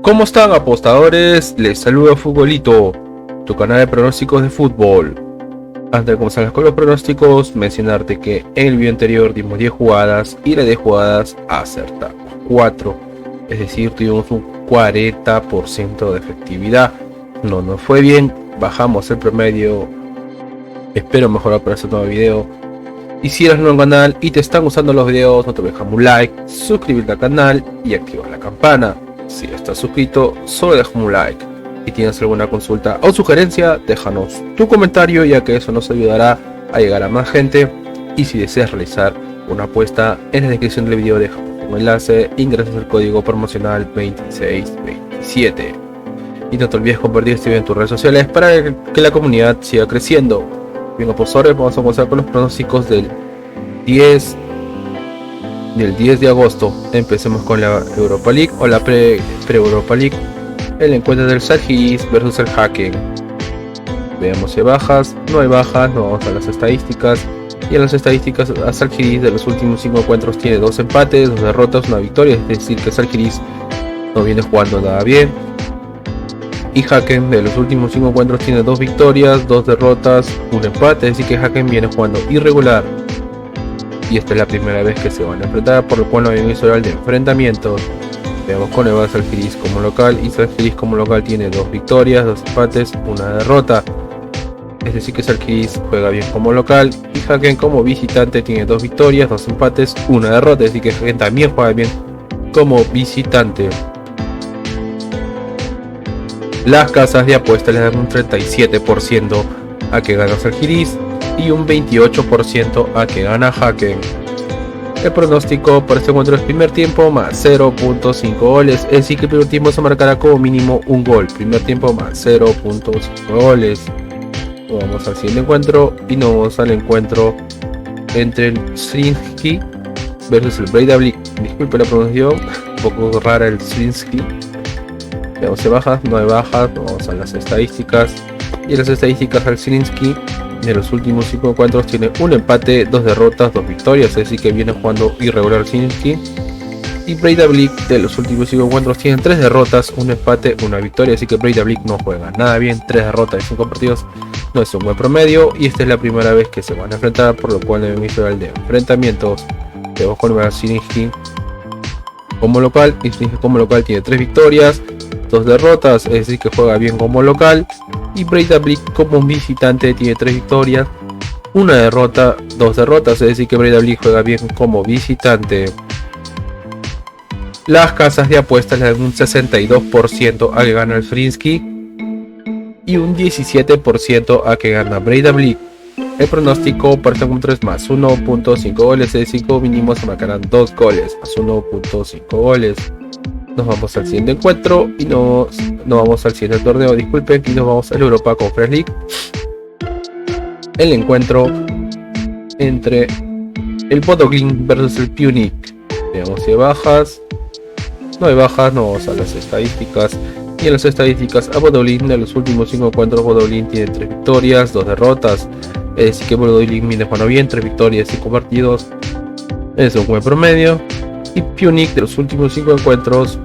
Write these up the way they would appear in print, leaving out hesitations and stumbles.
¿Cómo están, apostadores? Les saluda Futbolito, tu canal de pronósticos de fútbol. Antes de comenzar con los pronósticos, mencionarte que en el video anterior dimos 10 jugadas y las 10 jugadas acertamos 4, es decir, tuvimos un 40% de efectividad. No nos fue bien, bajamos el promedio. Espero mejorar para este nuevo video. Y si eres nuevo en el canal y te están gustando los videos, no te olvides dejar un like, suscribirte al canal y activar la campana. Si estás suscrito, solo déjame un like. Si tienes alguna consulta o sugerencia, déjanos tu comentario, ya que eso nos ayudará a llegar a más gente. Y si deseas realizar una apuesta, en la descripción del video dejamos un enlace, ingresas el código promocional 2627. Y no te olvides compartir este video en tus redes sociales para que la comunidad siga creciendo. Bien, apostadores, vamos a comenzar con los pronósticos del 10 de agosto. Empecemos con la Europa League o la pre-Europa League. El encuentro del Žalgiris versus el Häcken. Veamos si hay bajas. No hay bajas, no vamos a las estadísticas. Y en las estadísticas, a Žalgiris de los últimos 5 encuentros tiene 2 empates, 2 derrotas, 1 victoria. Es decir, que Žalgiris no viene jugando nada bien. Y Häcken de los últimos 5 encuentros tiene 2 victorias, 2 derrotas, 1 empate. Es decir, que Häcken viene jugando irregular. Y esta es la primera vez que se van a enfrentar, por lo cual no hay un historial de enfrentamientos. Veamos con el Žalgiris como local, y Žalgiris como local tiene 2 victorias, 2 empates, 1 derrota. Es decir, que Žalgiris juega bien como local, y Häcken como visitante tiene 2 victorias, 2 empates, 1 derrota. Es decir, que Häcken también juega bien como visitante. Las casas de apuestas le dan un 37% a que gana Žalgiris y un 28% a que gana Häcken. El pronóstico para este encuentro es primer tiempo más 0.5 goles, es decir que el primer tiempo se marcará como mínimo un gol. Primer tiempo más 0.5 goles. Vamos al siguiente encuentro y nos vamos al encuentro entre el Zrinjski versus el Breidablik. Disculpe la pronunciación, un poco rara el Zrinjski. Veamos si bajas, no hay bajas, vamos a las estadísticas. Y en las estadísticas al Zrinjski de los últimos 5 encuentros tiene un empate, 2 derrotas, 2 victorias, es decir que viene jugando irregular Zrinjski. Y Breidablik de los últimos 5 encuentros tiene 3 derrotas, un empate, 1 victoria, así que Breidablik no juega nada bien, 3 derrotas en 5 partidos, no es un buen promedio. Y esta es la primera vez que se van a enfrentar, por lo cual en el historial de enfrentamientos vemos con el Zrinjski como local. Y Zrinjski como local tiene 3 victorias, 2 derrotas, es decir que juega bien como local. Y Breidablik como visitante tiene 3 victorias, 1 derrota, 2 derrotas, es decir que Breidablik juega bien como visitante. Las casas de apuestas le dan un 62% a que gana el Zrinjski y un 17% a que gana Breidablik. El pronóstico para este encuentro es más 1.5 goles, es decir, como mínimo se marcarán 2 goles, más 1.5 goles. Nos vamos al siguiente encuentro y nos vamos al siguiente torneo, disculpen, y nos vamos a la Europa Conference League. El encuentro entre el Bodo Glimt versus el Punic. Veamos si hay bajas. No hay bajas, no vamos a las estadísticas. Y en las estadísticas a Bodo Glimt de los últimos 5 encuentros, Bodo Glimt tiene 3 victorias, 2 derrotas. Es decir que Bodo Glimt viene jugando bien, 3 victorias, 5 partidos. Es un buen promedio. Y Punic de los últimos 5 encuentros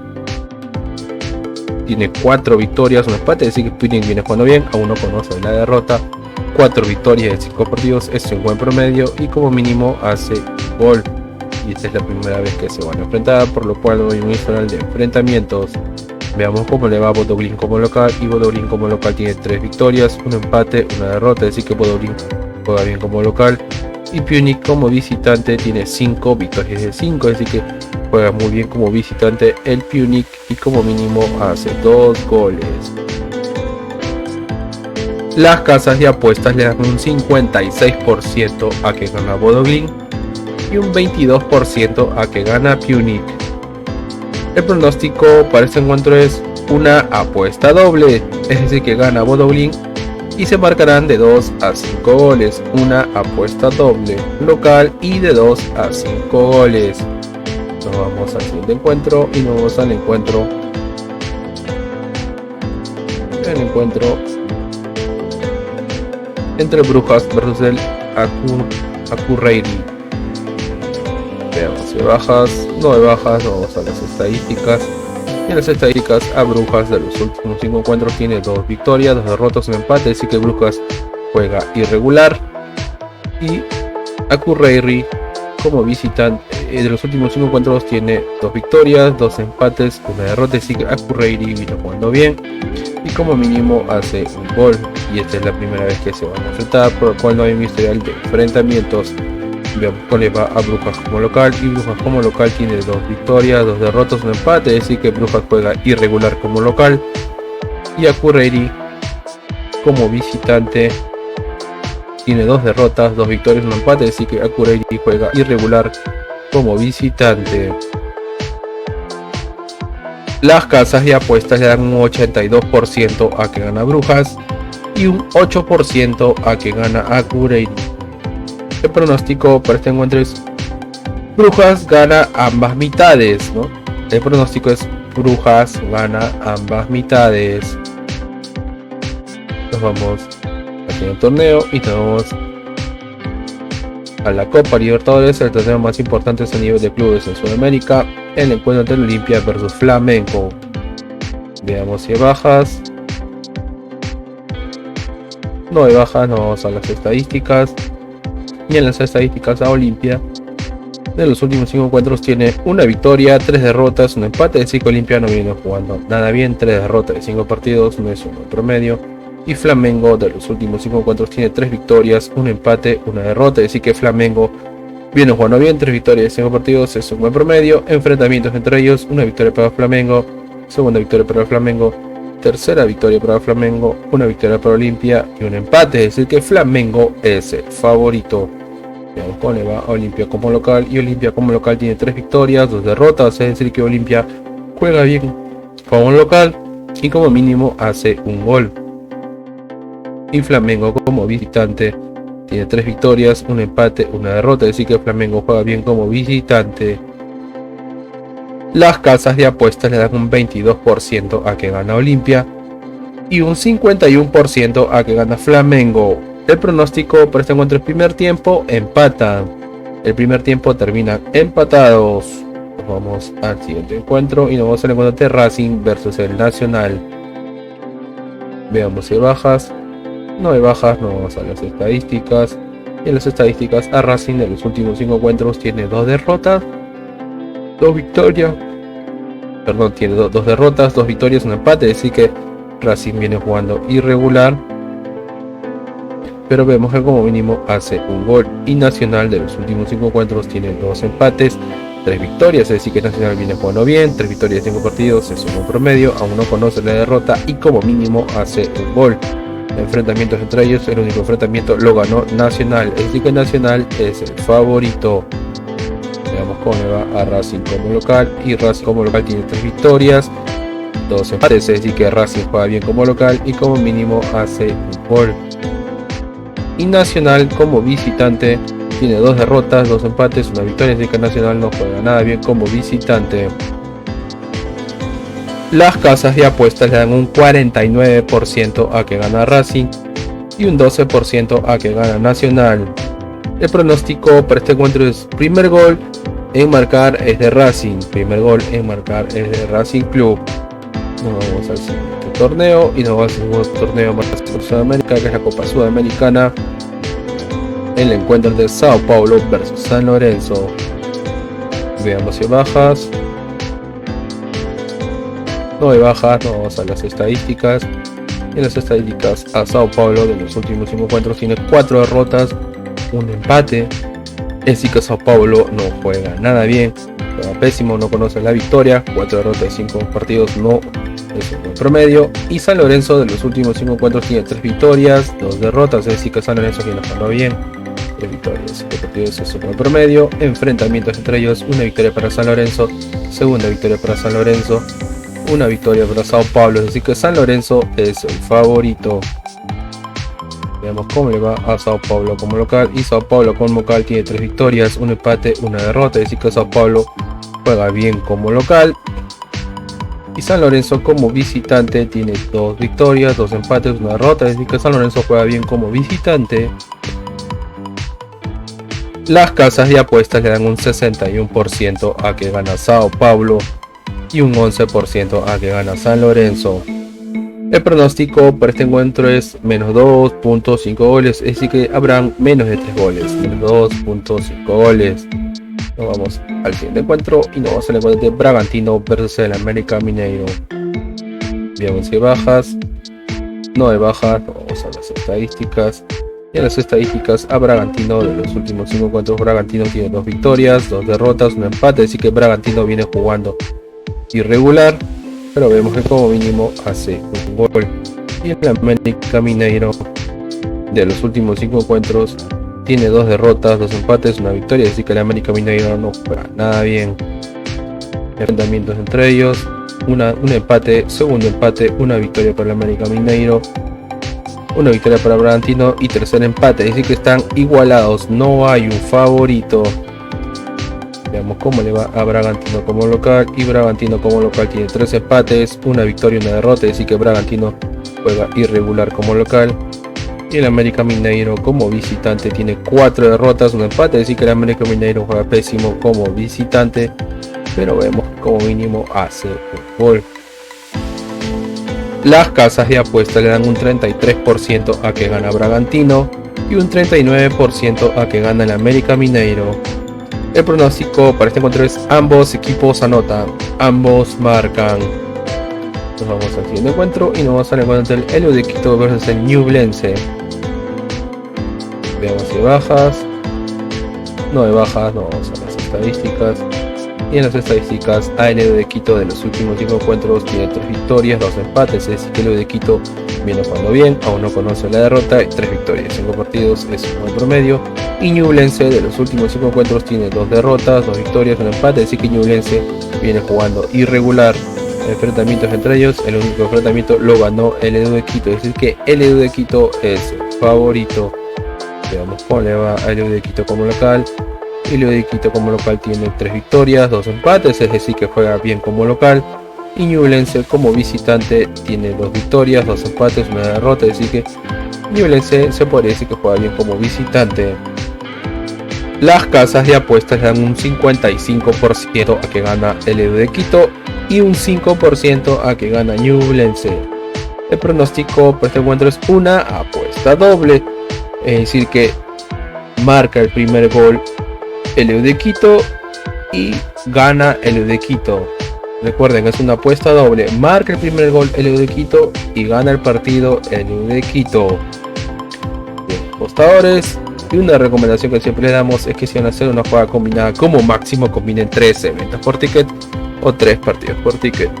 tiene 4 victorias, un empate, es decir que Punic viene jugando bien, aún no conoce la derrota. 4 victorias de 5 partidos, es un buen promedio y como mínimo hace gol. Y esta es la primera vez que se van a enfrentar, por lo cual no hay un historial de enfrentamientos. Veamos cómo le va a Bodo Glimt como local, y Bodo Glimt como local tiene 3 victorias, un empate, una derrota, es decir que Bodo Glimt juega bien como local. Y Punic como visitante tiene 5 victorias de 5, es decir que juega muy bien como visitante el Punic y como mínimo hace 2 goles. Las casas de apuestas le dan un 56% a que gana Bodo Glimt y un 22% a que gana Punic. El pronóstico para este encuentro es una apuesta doble, es decir que gana Bodo Glimt y se marcarán de 2 a 5 goles, una apuesta doble local y de 2 a 5 goles. Nos vamos al siguiente encuentro y nos vamos al encuentro entre Brujas versus el Akureyri. Veamos si hay bajas, no hay bajas, vamos a las estadísticas. Y en las estadísticas, a Brujas de los últimos 5 encuentros tiene 2 victorias, 2 derrotas, un empate, así que Brujas juega irregular. Y Akureyri como visitante de los últimos 5 encuentros tiene 2 victorias, 2 empates, 1 derrota, así que Akureyri vino jugando bien y como mínimo hace un gol, y esta es la primera vez que se van a enfrentar, por lo cual no hay un historial de enfrentamientos. Veamos cómo le va a Brujas como local, y Brujas como local tiene 2 victorias, 2 derrotas, un empate, así que Brujas juega irregular como local. Y Akureyri como visitante tiene 2 derrotas, 2 victorias, un empate, así que Akureyri juega irregular como visitante. Las casas de apuestas le dan un 82% a que gana Brujas y un 8% a que gana Akureyri. El pronóstico para este encuentro es Brujas gana ambas mitades, ¿no? El pronóstico es Brujas gana ambas mitades. Nos vamos aquí en el torneo y nos vamos a la Copa Libertadores, el torneo más importante a nivel de clubes en Sudamérica. El encuentro entre Olimpia versus Flamengo. Veamos si hay bajas. No hay bajas, nos vamos a las estadísticas. Y en las estadísticas, a Olimpia de los últimos 5 encuentros tiene 1 victoria, 3 derrotas, un empate. El 5 Olimpia no viene jugando nada bien, 3 derrotas de 5 partidos, no es un buen promedio. Y Flamengo de los últimos 5 encuentros tiene 3 victorias, 1 empate, 1 derrota. Así que Flamengo viene jugando bien, 3 victorias de 5 partidos, es un buen promedio. Enfrentamientos entre ellos, 1 victoria para Flamengo, segunda victoria para Flamengo, tercera victoria para Flamengo, 1 victoria para Olimpia y un empate. Es decir que Flamengo es el favorito. Veamos cómo le va a Olimpia como local, y Olimpia como local tiene 3 victorias, 2 derrotas. Es decir que Olimpia juega bien como local y como mínimo hace un gol. Y Flamengo como visitante tiene 3 victorias, 1 empate, 1 derrota, es decir que Flamengo juega bien como visitante. Las casas de apuestas le dan un 22% a que gana Olimpia y un 51% a que gana Flamengo. El pronóstico para este encuentro es primer tiempo, empatan. El primer tiempo terminan empatados. Nos vamos al siguiente encuentro y nos vamos al encuentro de Racing versus el Nacional. Veamos si hay bajas. No hay bajas, nos vamos a las estadísticas. Y en las estadísticas, a Racing de los últimos 5 encuentros tiene 2 derrotas, 2 victorias. Perdón, tiene 2 derrotas, 2 victorias, un empate. Es decir que Racing viene jugando irregular, pero vemos que como mínimo hace un gol. Y Nacional de los últimos 5 encuentros tiene 2 empates, 3 victorias, es decir que Nacional viene jugando bien, 3 victorias de 5 partidos, es un buen promedio, aún no conoce la derrota y como mínimo hace un gol. Enfrentamientos entre ellos, el único enfrentamiento lo ganó Nacional, es decir que Nacional es el favorito. Veamos cómo le va a Racing como local, y Racing como local tiene 3 victorias, 2 empates, es decir que Racing juega bien como local y como mínimo hace un gol. Y Nacional como visitante tiene 2 derrotas, 2 empates, 1 victoria, es decir que Nacional no juega nada bien como visitante. Las casas de apuestas le dan un 49% a que gana Racing y un 12% a que gana Nacional. El pronóstico para este encuentro es primer gol en marcar es de Racing, primer gol en marcar es de Racing Club. Nos vamos al siguiente torneo y nos vamos al segundo torneo más por Sudamérica, que es la Copa Sudamericana. El encuentro de Sao Paulo versus San Lorenzo. Veamos si hay bajas. No hay bajas, nos vamos a las estadísticas. En las estadísticas, a Sao Paulo de los últimos 5 encuentros tiene 4 derrotas, un empate. Es decir que Sao Paulo no juega nada bien, juega pésimo, no conoce la victoria, 4 derrotas de 5 partidos, no es un buen promedio. Y San Lorenzo de los últimos 5 encuentros tiene 3 victorias, 2 derrotas, es decir que San Lorenzo viene jugando bien, 3 victorias, 5 partidos es un buen promedio. Enfrentamientos entre ellos, 1 victoria para San Lorenzo, segunda victoria para San Lorenzo, 1 victoria para Sao Paulo, es decir que San Lorenzo es el favorito. Veamos cómo le va a Sao Paulo como local, y Sao Paulo como local tiene 3 victorias, 1 empate, 1 derrota, es decir que Sao Paulo juega bien como local. Y San Lorenzo como visitante tiene 2 victorias, 2 empates, 1 derrota, es decir que San Lorenzo juega bien como visitante. Las casas de apuestas le dan un 61% a que gana Sao Paulo y un 11% a que gana San Lorenzo. El pronóstico para este encuentro es menos 2.5 goles, es decir que habrán menos de 3 goles, menos 2.5 goles. Nos vamos al siguiente encuentro y nos vamos al encuentro de Bragantino versus el América Mineiro. Veamos si hay bajas. No hay bajas, vamos a las estadísticas. Y en las estadísticas a Bragantino, de los últimos 5 encuentros, Bragantino tiene 2 victorias, 2 derrotas, un empate, así que Bragantino viene jugando irregular, pero vemos que como mínimo hace un gol. Y el América Mineiro, de los últimos 5 encuentros, tiene 2 derrotas, 2 empates, una victoria, así que el América Mineiro no juega nada bien. Enfrentamientos entre ellos, un empate, segundo empate, una victoria para el América Mineiro, una victoria para Bragantino y tercer empate, es decir que están igualados, no hay un favorito. Veamos cómo le va a Bragantino como local, y Bragantino como local tiene 3 empates, una victoria y una derrota, es decir que Bragantino juega irregular como local. Y el América Mineiro como visitante tiene 4 derrotas, un empate, es decir que el América Mineiro juega pésimo como visitante, pero vemos que como mínimo hace un gol. Las casas de apuestas le dan un 33% a que gana Bragantino y un 39% a que gana el América Mineiro. El pronóstico para este encuentro es ambos equipos anotan, ambos marcan. Nos vamos al siguiente encuentro y nos vamos al encuentro del Helio de Quito versus el Ñublense. Veamos si hay bajas. No hay bajas, no vamos a las estadísticas. Y en las estadísticas, el Helio de Quito de los últimos 5 encuentros tiene 3 victorias, 2 empates, es decir que el Helio de Quito viene jugando bien, aún no conoce la derrota, y 3 victorias, 5 partidos es un buen promedio. Y Ñublense de los últimos 5 encuentros tiene 2 derrotas, 2 victorias, 1 empate, es decir que Ñublense viene jugando irregular. Enfrentamientos entre ellos, el único enfrentamiento lo ganó el Helio de Quito, es decir que el Helio de Quito es favorito. Veamos cómo le va a Helio de Quito como local. El Helio de Quito como local tiene 3 victorias, 2 empates, es decir que juega bien como local. Y Ñublense como visitante tiene 2 victorias, 2 empates, una derrota, es decir que Ñublense se podría decir que juega bien como visitante. Las casas de apuestas dan un 55% a que gana el Helio de Quito y un 5% a que gana Ñublense. El pronóstico para este encuentro es una apuesta doble, es decir que marca el primer gol el Helio de Quito y gana el Helio de Quito. Recuerden, es una apuesta doble, marca el primer gol el Helio de Quito y gana el partido el Helio de Quito. Bien, apostadores, y una recomendación que siempre le damos es que si van a hacer una jugada combinada, como máximo combinen 3 eventos por ticket o 3 partidos por ticket.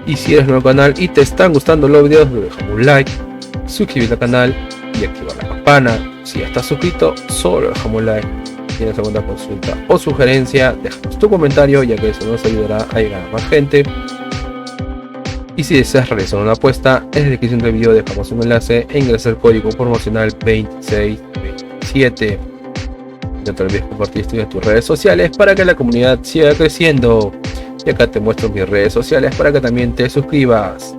Y si eres nuevo al canal y te están gustando los videos, déjame un like, suscríbete al canal y activa la campana. Si ya estás suscrito, solo déjame un like. Si tienes alguna consulta o sugerencia, déjanos tu comentario, ya que eso nos ayudará a llegar a más gente. Y si deseas realizar una apuesta, en la descripción del video dejamos un enlace e ingresa el código promocional 2627. No te olvides compartir esto en tus redes sociales para que la comunidad siga creciendo. Y acá te muestro mis redes sociales para que también te suscribas.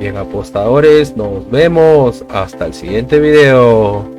Bien, apostadores, nos vemos hasta el siguiente video.